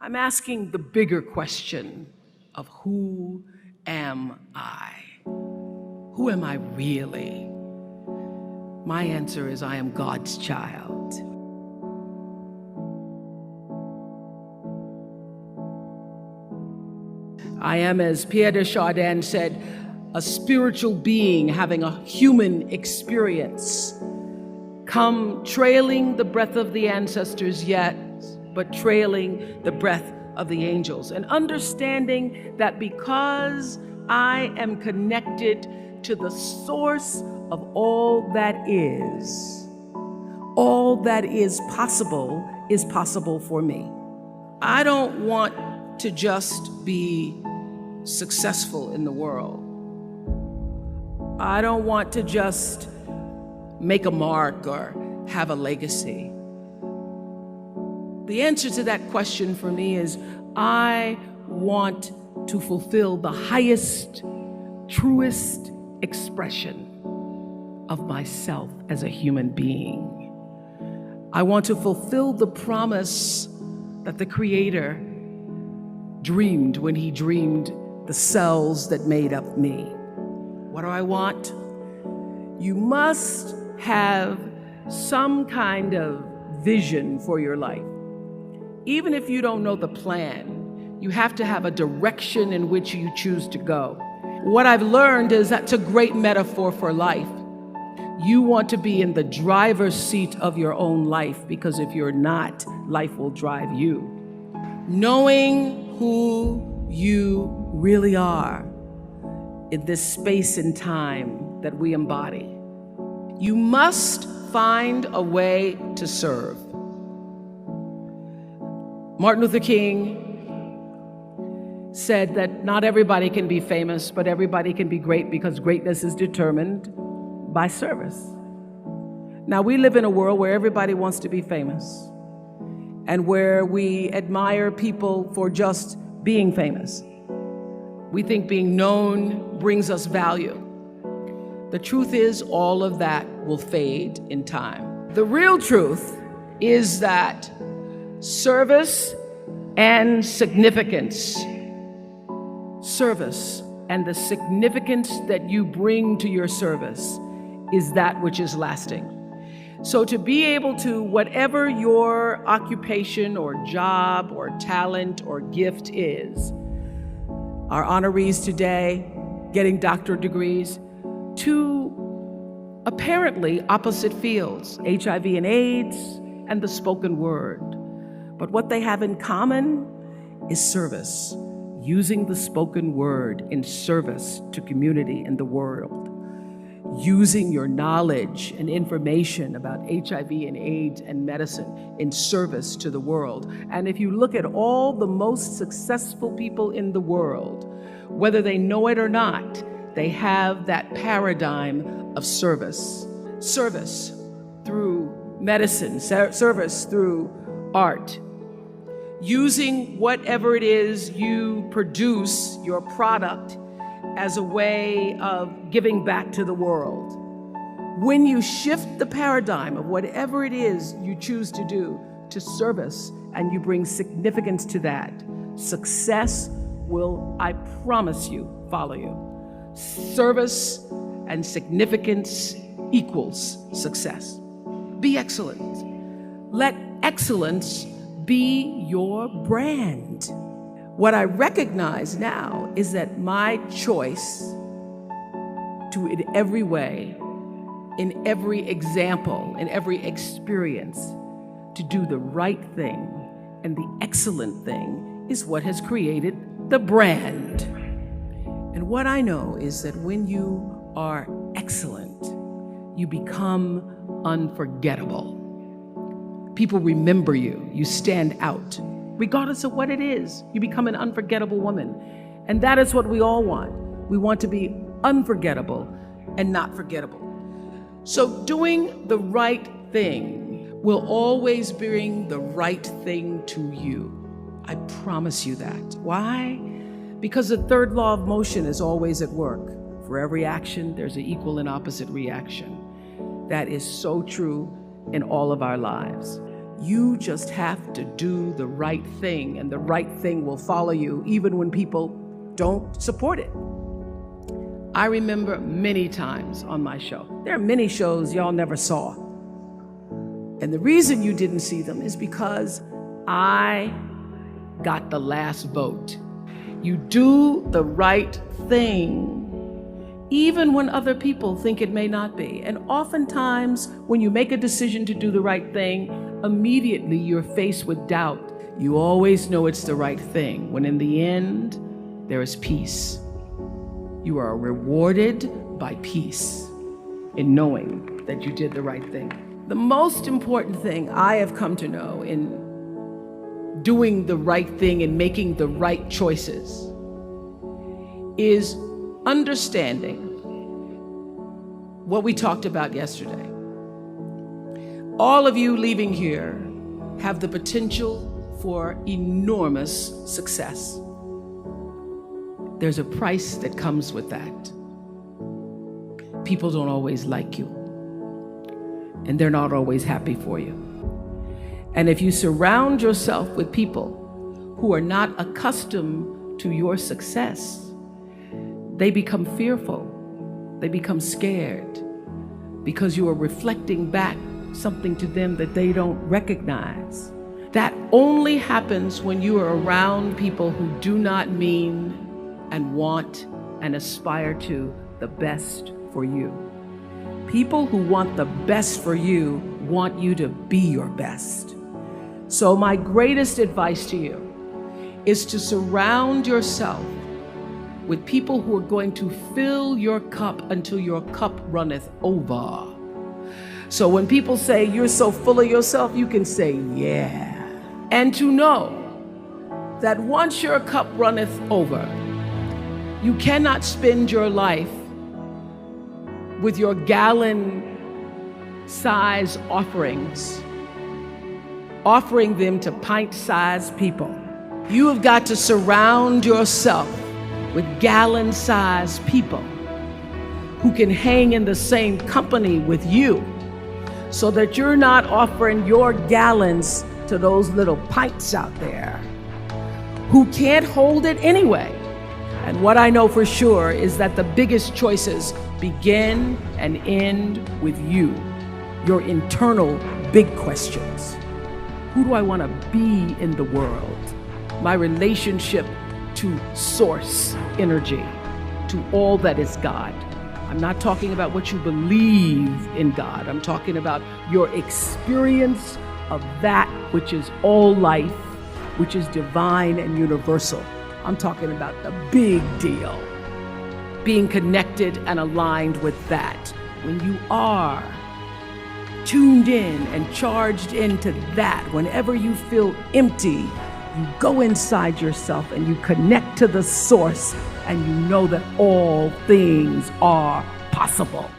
I'm asking the bigger question of who am I? Who am I really? My answer is I am God's child. I am, as Pierre de Chardin said, a spiritual being having a human experience, come trailing the breath of the ancestors yet, but trailing the breath of the angels, and understanding that because I am connected to the source of all that is possible for me. I don't want to just be successful in the world. I don't want to just make a mark or have a legacy. The answer to that question for me is I want to fulfill the highest, truest expression of myself as a human being. I want to fulfill the promise that the Creator dreamed when He dreamed the cells that made up me. What do I want? You must have some kind of vision for your life. Even if you don't know the plan, you have to have a direction in which you choose to go. What I've learned is that's a great metaphor for life. You want to be in the driver's seat of your own life, because if you're not, life will drive you. Knowing who you really are in this space and time that we embody, you must find a way to serve. Martin Luther King said that not everybody can be famous, but everybody can be great, because greatness is determined by service. Now, we live in a world where everybody wants to be famous and where we admire people for just being famous. We think being known brings us value. The truth is, all of that will fade in time. The real truth is that service and significance, service and the significance that you bring to your service is that which is lasting. So to be able to, whatever your occupation or job or talent or gift is, our honorees today getting doctorate degrees, to apparently opposite fields, HIV and AIDS and the spoken word. But what they have in common is service, using the spoken word in service to community and the world, using your knowledge and information about HIV and AIDS and medicine in service to the world. And if you look at all the most successful people in the world, whether they know it or not, they have that paradigm of service. Service through medicine, service through art. Using whatever it is you produce, your product, as a way of giving back to the world. When you shift the paradigm of whatever it is you choose to do to service, and you bring significance to that, success will, I promise you, follow you. Service and significance equals success. Be excellent. Let excellence be your brand. What I recognize now is that my choice to, in every way, in every example, in every experience, to do the right thing and the excellent thing is what has created the brand. And what I know is that when you are excellent, you become unforgettable. People remember you. You stand out. Regardless of what it is, you become an unforgettable woman. And that is what we all want. We want to be unforgettable and not forgettable. So doing the right thing will always bring the right thing to you. I promise you that. Why? Because the third law of motion is always at work. For every action, there's an equal and opposite reaction. That is so true in all of our lives. You just have to do the right thing, and the right thing will follow you even when people don't support it. I remember many times on my show. There are many shows y'all never saw. And the reason you didn't see them is because I got the last vote. You do the right thing even when other people think it may not be. And oftentimes, when you make a decision to do the right thing, immediately you're faced with doubt. You always know it's the right thing, when in the end, there is peace. You are rewarded by peace in knowing that you did the right thing. The most important thing I have come to know in doing the right thing and making the right choices is understanding what we talked about yesterday. All of you leaving here have the potential for enormous success. There's a price that comes with that. People don't always like you, and they're not always happy for you. And if you surround yourself with people who are not accustomed to your success, they become fearful, they become scared, because you are reflecting back something to them that they don't recognize. That only happens when you are around people who do not mean and want and aspire to the best for you. People who want the best for you want you to be your best. So my greatest advice to you is to surround yourself with people who are going to fill your cup until your cup runneth over. So when people say you're so full of yourself, you can say, yeah. And to know that once your cup runneth over, you cannot spend your life with your gallon-size offerings, offering them to pint-sized people. You have got to surround yourself with gallon-sized people who can hang in the same company with you, so that you're not offering your gallons to those little pints out there who can't hold it anyway. And what I know for sure is that the biggest choices begin and end with you, your internal big questions. Who do I want to be in the world? My relationship to source energy, to all that is God. I'm not talking about what you believe in God. I'm talking about your experience of that which is all life, which is divine and universal. I'm talking about the big deal. Being connected and aligned with that. When you are tuned in and charged into that, whenever you feel empty, you go inside yourself and you connect to the source, and you know that all things are possible.